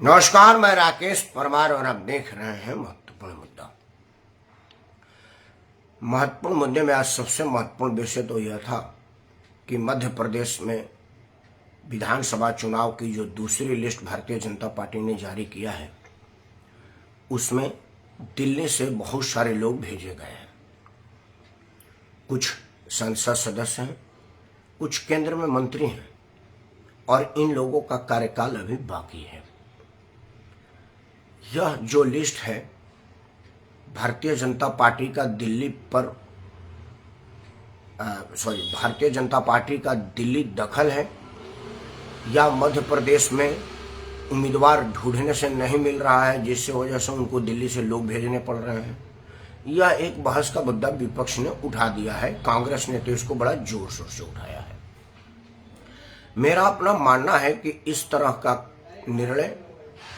नमस्कार, मैं राकेश परमार और आप देख रहे हैं महत्वपूर्ण मुद्दा। महत्वपूर्ण मुद्दे में आज सबसे महत्वपूर्ण विषय तो यह था कि मध्य प्रदेश में विधानसभा चुनाव की जो दूसरी लिस्ट भारतीय जनता पार्टी ने जारी किया है, उसमें दिल्ली से बहुत सारे लोग भेजे गए हैं। कुछ संसद सदस्य हैं, कुछ केंद्र में मंत्री हैं और इन लोगों का कार्यकाल अभी बाकी है। यह जो लिस्ट है, भारतीय जनता पार्टी का भारतीय जनता पार्टी का दिल्ली दखल है या मध्य प्रदेश में उम्मीदवार ढूंढने से नहीं मिल रहा है, जिससे वजह से उनको दिल्ली से लोग भेजने पड़ रहे हैं। यह एक बहस का मुद्दा विपक्ष ने उठा दिया है। कांग्रेस ने तो इसको बड़ा जोर शोर से उठाया है। मेरा अपना मानना है कि इस तरह का निर्णय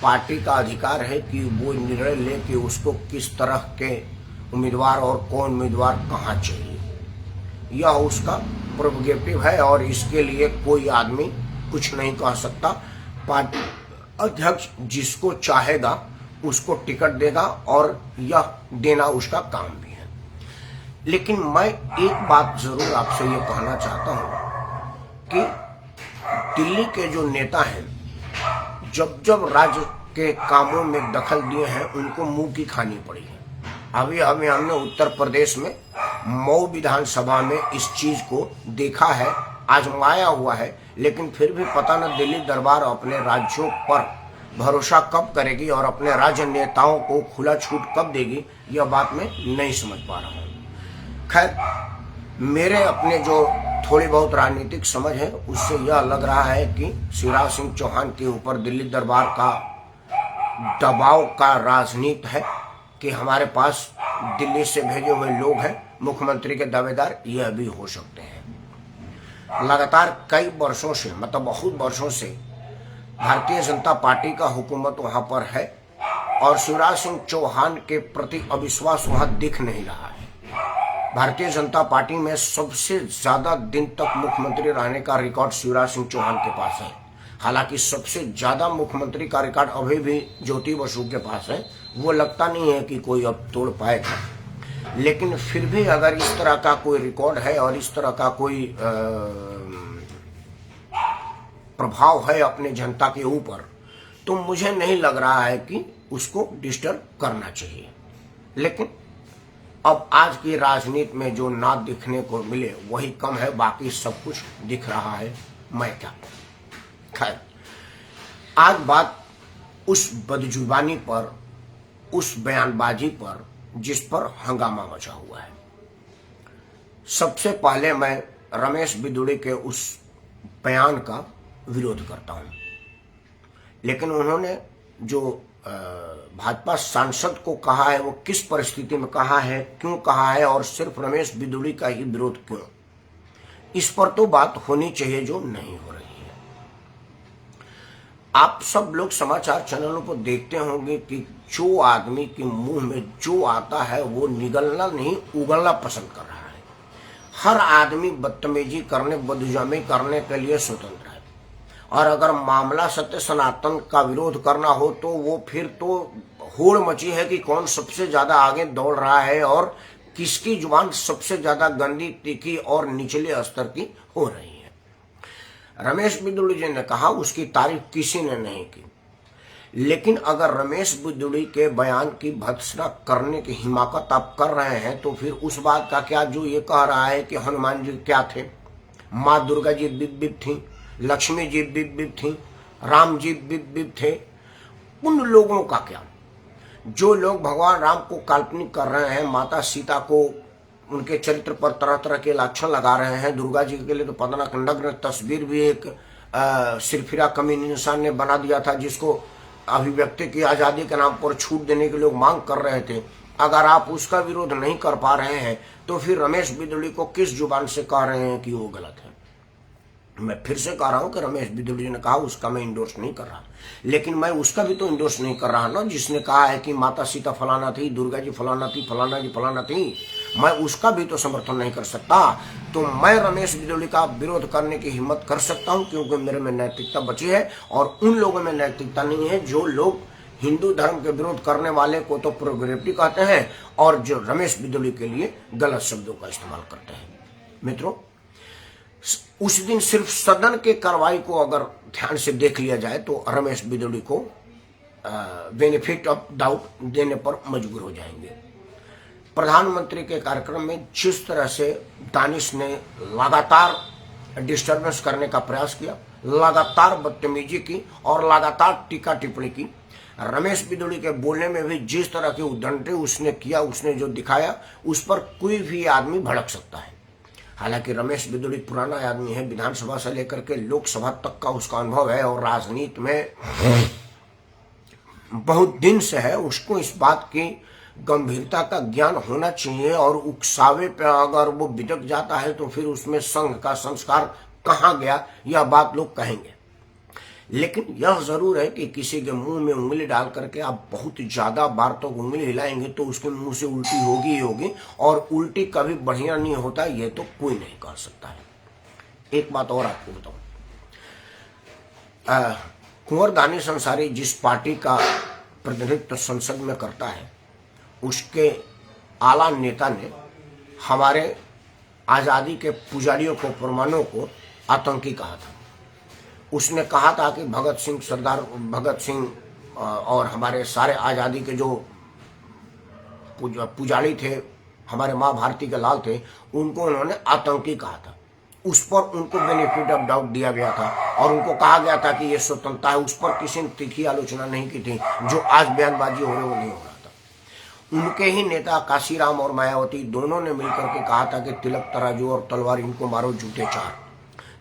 पार्टी का अधिकार है कि वो निर्णय ले कि उसको किस तरह के उम्मीदवार और कौन उम्मीदवार कहाँ चाहिए। यह उसका प्रोरोगेटिव है और इसके लिए कोई आदमी कुछ नहीं कह सकता। पार्टी अध्यक्ष जिसको चाहेगा उसको टिकट देगा और यह देना उसका काम भी है। लेकिन मैं एक बात जरूर आपसे ये कहना चाहता हूँ कि दिल्ली के जो नेता हैं, जब जब राज्य के कामों में दखल दिए हैं, उनको मुंह की खानी पड़ी है। अभी हमने उत्तर प्रदेश में मऊ विधानसभा में इस चीज को देखा है, आजमाया हुआ है, लेकिन फिर भी पता न दिल्ली दरबार अपने राज्यों पर भरोसा कब करेगी और अपने राज्य नेताओं को खुला छूट कब देगी, यह बात मैं नहीं समझ पा रहा हूँ। खैर, मेरे अपने जो थोड़ी बहुत राजनीतिक समझ है, उससे यह लग रहा है कि शिवराज सिंह चौहान के ऊपर दिल्ली दरबार का दबाव का राजनीति है कि हमारे पास दिल्ली से भेजे हुए लोग हैं, मुख्यमंत्री के दावेदार यह भी हो सकते हैं। लगातार कई वर्षों से, मतलब बहुत वर्षों से भारतीय जनता पार्टी का हुकूमत वहां पर है और शिवराज सिंह चौहान के प्रति अविश्वास वहां दिख नहीं रहा है। भारतीय जनता पार्टी में सबसे ज्यादा दिन तक मुख्यमंत्री रहने का रिकॉर्ड शिवराज सिंह चौहान के पास है। हालांकि सबसे ज्यादा मुख्यमंत्री का रिकॉर्ड अभी भी ज्योति बसु के पास है। वो लगता नहीं है कि कोई अब तोड़ पाएगा, लेकिन फिर भी अगर इस तरह का कोई रिकॉर्ड है और इस तरह का कोई प्रभाव है अपने जनता के ऊपर, तो मुझे नहीं लग रहा है कि उसको डिस्टर्ब करना चाहिए। लेकिन अब आज की राजनीति में जो ना दिखने को मिले वही कम है, बाकी सब कुछ दिख रहा है। मैं क्या, खैर, आज बात उस बदजुबानी पर, उस बयानबाजी पर जिस पर हंगामा मचा हुआ है। सबसे पहले मैं रमेश बिदुड़ी के उस बयान का विरोध करता हूं, लेकिन उन्होंने जो भाजपा सांसद को कहा है, वो किस परिस्थिति में कहा है, क्यों कहा है और सिर्फ रमेश बिदुड़ी का ही विरोध क्यों, इस पर तो बात होनी चाहिए जो नहीं हो रही है। आप सब लोग समाचार चैनलों पर देखते होंगे कि जो आदमी के मुंह में जो आता है वो निगलना नहीं उगलना पसंद कर रहा है। हर आदमी बदतमीजी करने, बदजुबानी करने के लिए स्वतंत्र है और अगर मामला सत्य सनातन का विरोध करना हो तो वो फिर तो होड़ मची है कि कौन सबसे ज्यादा आगे दौड़ रहा है और किसकी जुबान सबसे ज्यादा गंदी, तीखी और निचले स्तर की हो रही है। रमेश बिदुड़ी जी ने कहा, उसकी तारीफ किसी ने नहीं की, लेकिन अगर रमेश बिदुड़ी के बयान की भर्त्सना करने की हिमाकत आप कर रहे हैं तो फिर उस बात का क्या जो ये कह रहा है कि हनुमान जी क्या थे, माँ दुर्गा जी बिप बिप थी, लक्ष्मी जी बिप बिप थी, राम जी बिप बिप थे, उन लोगों का क्या? जो लोग भगवान राम को काल्पनिक कर रहे हैं, माता सीता को, उनके चरित्र पर तरह तरह के लक्षण लगा रहे हैं, दुर्गा जी के लिए तो पता न नग्न तस्वीर भी एक सिरफिरा कमीनी इंसान ने बना दिया था, जिसको अभिव्यक्ति की आजादी के नाम पर छूट देने के लोग मांग कर रहे थे। अगर आप उसका विरोध नहीं कर पा रहे हैं तो फिर रमेश बिदुड़ी को किस जुबान से कह रहे हैं कि वो गलत है? मैं फिर से कह रहा हूं कि रमेश बिदुड़ी ने कहा, उसका मैं इंडोर्स नहीं कर रहा, लेकिन मैं उसका भी तो इंडोर्स नहीं कर रहा ना जिसने कहा है कि माता सीता फलाना थी, दुर्गा जी फलाना थी, फलाना जी फलाना थी। मैं उसका भी तो समर्थन नहीं कर सकता। तो मैं रमेश बिदुड़ी का विरोध करने की हिम्मत कर सकता हूं, क्योंकि मेरे में नैतिकता बची है और उन लोगों में नैतिकता नहीं है जो लोग हिंदू धर्म के विरोध करने वाले को तो प्रोग्रेसिव कहते हैं और जो रमेश बिदुड़ी के लिए गलत शब्दों का इस्तेमाल करते हैं। मित्रों, उस दिन सिर्फ सदन के कार्रवाई को अगर ध्यान से देख लिया जाए तो रमेश बिदुड़ी को बेनिफिट ऑफ डाउट देने पर मजबूर हो जाएंगे। प्रधानमंत्री के कार्यक्रम में जिस तरह से दानिश ने लगातार डिस्टर्बेंस करने का प्रयास किया, लगातार बदतमीजी की और लगातार टीका टिप्पणी की, रमेश बिदुड़ी के बोलने में भी जिस तरह की उद्दंडे उसने किया, उसने जो दिखाया, उस पर कोई भी आदमी भड़क सकता है। हालांकि रमेश बिदुड़ी पुराना आदमी है, विधानसभा से लेकर के लोकसभा तक का उसका अनुभव है और राजनीति में बहुत दिन से है। उसको इस बात की गंभीरता का ज्ञान होना चाहिए और उकसावे पे अगर वो बिटक जाता है तो फिर उसमें संघ का संस्कार कहाँ गया, यह बात लोग कहेंगे। लेकिन यह जरूर है कि किसी के मुंह में उंगली डाल करके आप बहुत ज्यादा बार तो उंगली हिलाएंगे तो उसके मुंह से उल्टी होगी ही होगी, और उल्टी कभी बढ़िया नहीं होता, ये तो कोई नहीं कर सकता है। एक बात और आपको बताऊं, कुंवर दानिश अंसारी जिस पार्टी का प्रतिनिधित्व संसद में करता है, उसके आला नेता ने हमारे आजादी के पुजारियों को, परमाणुओं को आतंकी कहा था। उसने कहा था कि सरदार भगत सिंह और हमारे सारे आज़ादी के जो पुजारी थे, हमारे माँ भारती के लाल थे, उनको उन्होंने आतंकी कहा था। उस पर उनको बेनिफिट ऑफ डाउट दिया गया था और उनको कहा गया था कि ये स्वतंत्रता है। उस पर किसी ने तीखी आलोचना नहीं की थी, जो आज बयानबाजी हो रही वो नहीं हो रहा था। उनके ही नेता काशीराम और मायावती दोनों ने मिलकर के कहा था कि तिलक तराजू और तलवार इनको मारो जूते चार।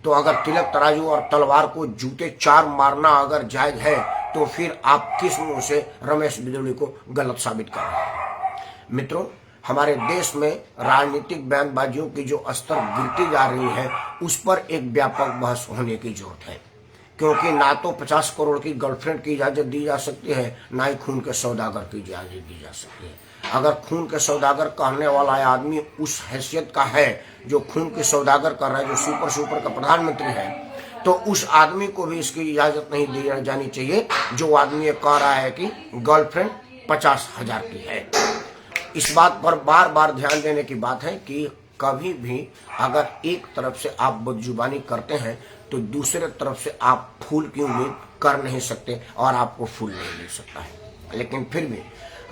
तो अगर तिलक तराजू और तलवार को जूते चार मारना अगर जायज है तो फिर आप किस मुंह से रमेश बिदुड़ी को गलत साबित कर रहे हैं। मित्रों, हमारे देश में राजनीतिक बयानबाजियों की जो स्तर गिरती जा रही है, उस पर एक व्यापक बहस होने की जरूरत है, क्योंकि ना तो 50 करोड़ की गर्लफ्रेंड की इजाजत दी जा सकती है, ना ही खून के सौदागर की इजाजत दी जा सकती है। अगर खून के सौदागर कहने वाला आदमी उस हैसियत का है जो खून के सौदागर कर रहा है, जो सुपर का प्रधानमंत्री है, तो उस आदमी को भी इसकी इजाजत नहीं दी जानी चाहिए जो आदमी ये कह रहा है कि गर्लफ्रेंड 50,000 की है। इस बात पर बार बार ध्यान देने की बात है कि कभी भी अगर एक तरफ से आप बदजुबानी करते हैं तो दूसरे तरफ से आप फूल की उम्मीद कर नहीं सकते और आपको फूल नहीं मिल सकता है। लेकिन फिर भी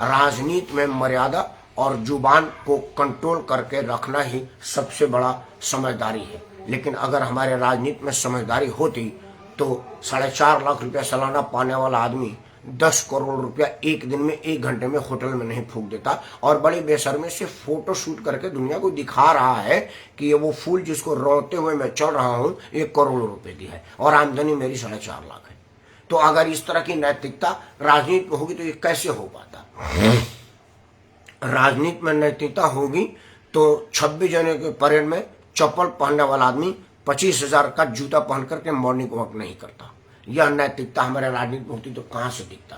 राजनीति में मर्यादा और जुबान को कंट्रोल करके रखना ही सबसे बड़ा समझदारी है। लेकिन अगर हमारे राजनीति में समझदारी होती तो 4.5 लाख रुपया सालाना पाने वाला आदमी 10 करोड़ रुपया एक दिन में 1 घंटे में होटल में नहीं फूंक देता और बड़ी बेशर्मी से फोटो शूट करके दुनिया को दिखा रहा है कि ये वो फूल जिसको रोते हुए मैं चल रहा हूं 1 करोड़ रुपए की है और आमदनी मेरी 4.5 लाख है। तो अगर इस तरह की नैतिकता राजनीति में होगी तो ये कैसे हो पाता? राजनीति में नैतिकता होगी तो 26 जनवरी के परेड में चप्पल पहनने वाला आदमी 25,000 का जूता पहन करके मॉर्निंग वॉक नहीं करता। यह नैतिकता हमारे राजनीति में होती तो कहां से दिखता?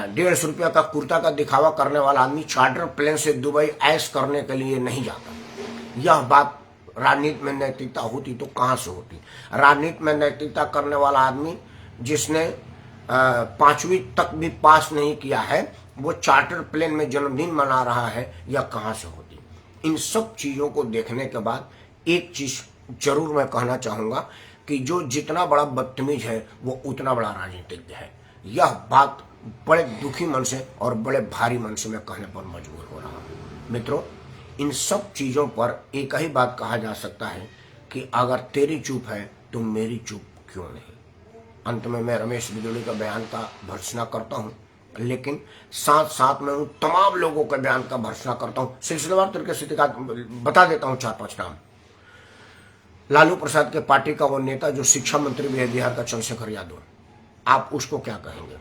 150 रुपया का कुर्ता का दिखावा करने वाला आदमी चार्टर प्लेन से दुबई ऐश करने के लिए नहीं जाता। यह बात राजनीति में नैतिकता होती तो कहां से होती? राजनीति में नैतिकता करने वाला आदमी जिसने 5वीं तक भी पास नहीं किया है, वो चार्टर प्लेन में जन्मदिन मना रहा है, यह कहां से होती? इन सब चीजों को देखने के बाद एक चीज जरूर मैं कहना चाहूंगा कि जो जितना बड़ा बदतमीज है वो उतना बड़ा राजनीतिज्ञ है। यह बात बड़े दुखी मन से और बड़े भारी मन से मैं कहने पर मजबूर हो रहा हूं। मित्रों, इन सब चीजों पर एक ही बात कहा जा सकता है कि अगर तेरी चुप है तो मेरी चुप क्यों नहीं। अंत में मैं रमेश बिदुड़ी का बयान का भर्त्सना करता हूं, लेकिन साथ साथ में उन तमाम लोगों के बयान का भर्त्सना करता हूं। सिलसिलेवार तरीके से बता देता हूं 4-5 नाम। लालू प्रसाद के पार्टी का वो नेता जो शिक्षा मंत्री भी है, बिहार का चंद्रशेखर यादव, आप उसको क्या कहेंगे?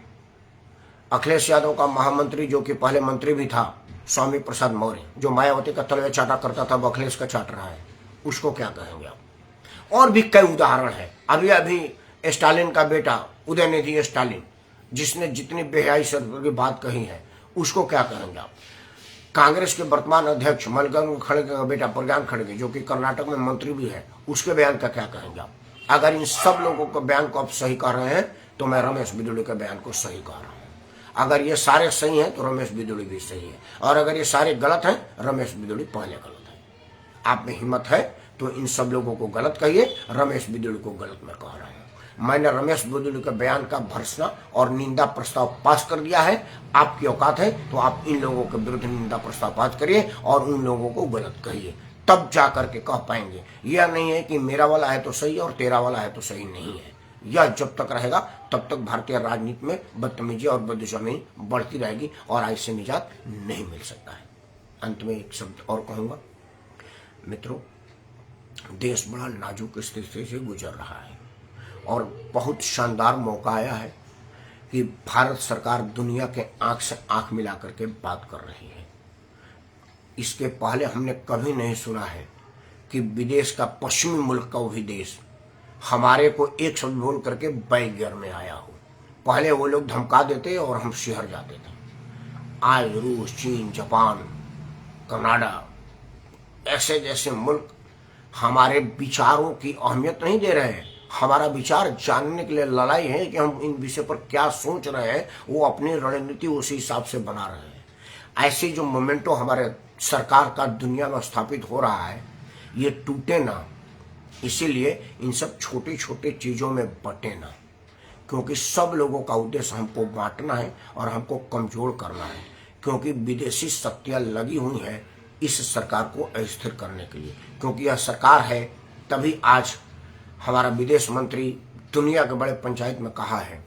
अखिलेश यादव का महामंत्री जो कि पहले मंत्री भी था, स्वामी प्रसाद मौर्य, जो मायावती का तलवे चाटा करता था, वो अखिलेश का चाट रहा है, उसको क्या कहेंगे आप? और भी कई उदाहरण है। अभी स्टालिन का बेटा उदयनिधि स्टालिन, जिसने जितनी बेहयाई से की बात कही है, उसको क्या कहेंगे आप? कांग्रेस के वर्तमान अध्यक्ष मल्लिकार्जुन खड़गे का बेटा प्रज्ञान खड़गे, जो कि कर्नाटक में मंत्री भी है, उसके बयान का क्या कहेंगे आप? अगर इन सब लोगों के बयान को आप सही कह रहे हैं तो मैं रमेश बिदुड़ी के बयान को सही कह रहा हूं। अगर ये सारे सही हैं तो रमेश बिदुड़ी भी सही है, और अगर ये सारे गलत हैं, रमेश बिदुड़ी पहले गलत है। आप में हिम्मत है तो इन सब लोगों को गलत कहिए, रमेश बिदुड़ी को गलत मैं कह रहा हूं। मैंने रमेश बिदुड़ी के बयान का भर्त्सना और निंदा प्रस्ताव पास कर दिया है। आपकी औकात है तो आप इन लोगों के विरुद्ध निंदा प्रस्ताव पास करिए और उन लोगों को गलत कहिए, तब जा करके कह पाएंगे। यह नहीं है कि मेरा वाला है तो सही और तेरा वाला है तो सही नहीं है। यह जब तक रहेगा तब तक भारतीय राजनीति में बदतमीजी और बदजुबानी बढ़ती रहेगी और आज से निजात नहीं मिल सकता है। अंत में एक शब्द और कहूंगा, मित्रों, देश बड़ा नाजुक स्थिति से गुजर रहा है और बहुत शानदार मौका आया है कि भारत सरकार दुनिया के आंख से आंख मिला करके बात कर रही है। इसके पहले हमने कभी नहीं सुना है कि विदेश का, पश्चिमी मुल्क का वो भी देश हमारे को एक शब्द बोल करके बैक गियर में आया हो। पहले वो लोग धमका देते और हम शिहर जाते थे। आज रूस, चीन, जापान, कनाडा ऐसे जैसे मुल्क हमारे विचारों की अहमियत नहीं दे रहे हैं। हमारा विचार जानने के लिए लड़ाई है कि हम इन विषय पर क्या सोच रहे हैं, वो अपनी रणनीति उसी हिसाब से बना रहे हैं। ऐसे जो मोमेंटो हमारे सरकार का दुनिया में स्थापित हो रहा है, ये टूटे ना, इसीलिए इन सब छोटी छोटी चीजों में बटे ना, क्योंकि सब लोगों का उद्देश्य हमको बांटना है और हमको कमजोर करना है, क्योंकि विदेशी शक्तियां लगी हुई हैं इस सरकार को अस्थिर करने के लिए। क्योंकि यह सरकार है तभी आज हमारा विदेश मंत्री दुनिया के बड़े पंचायत में कहा है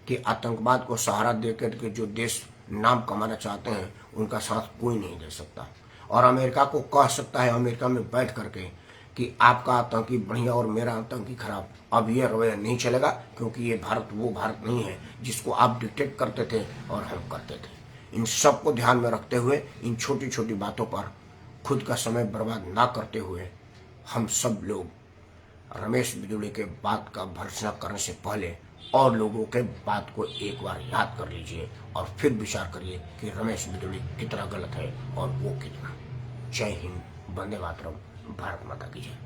कि आतंकवाद को सहारा देकर के जो देश नाम कमाना चाहते हैं उनका साथ कोई नहीं दे सकता, और अमेरिका को कह सकता है अमेरिका में बैठ करके कि आपका आतंकी बढ़िया और मेरा आतंकी खराब। अब यह रवैया नहीं चलेगा, क्योंकि ये भारत वो भारत नहीं है जिसको आप डिक्टेट करते थे और हम करते थे। इन सब को ध्यान में रखते हुए, इन छोटी छोटी बातों पर खुद का समय बर्बाद ना करते हुए, हम सब लोग रमेश बिदुड़ी के बात का भर्त्सना करने से पहले और लोगों के बात को एक बार याद कर लीजिए और फिर विचार करिए कि रमेश बिदुड़ी कितना गलत है और वो कितना। जय हिंद, वंदे मातरम, भारत माता की जय।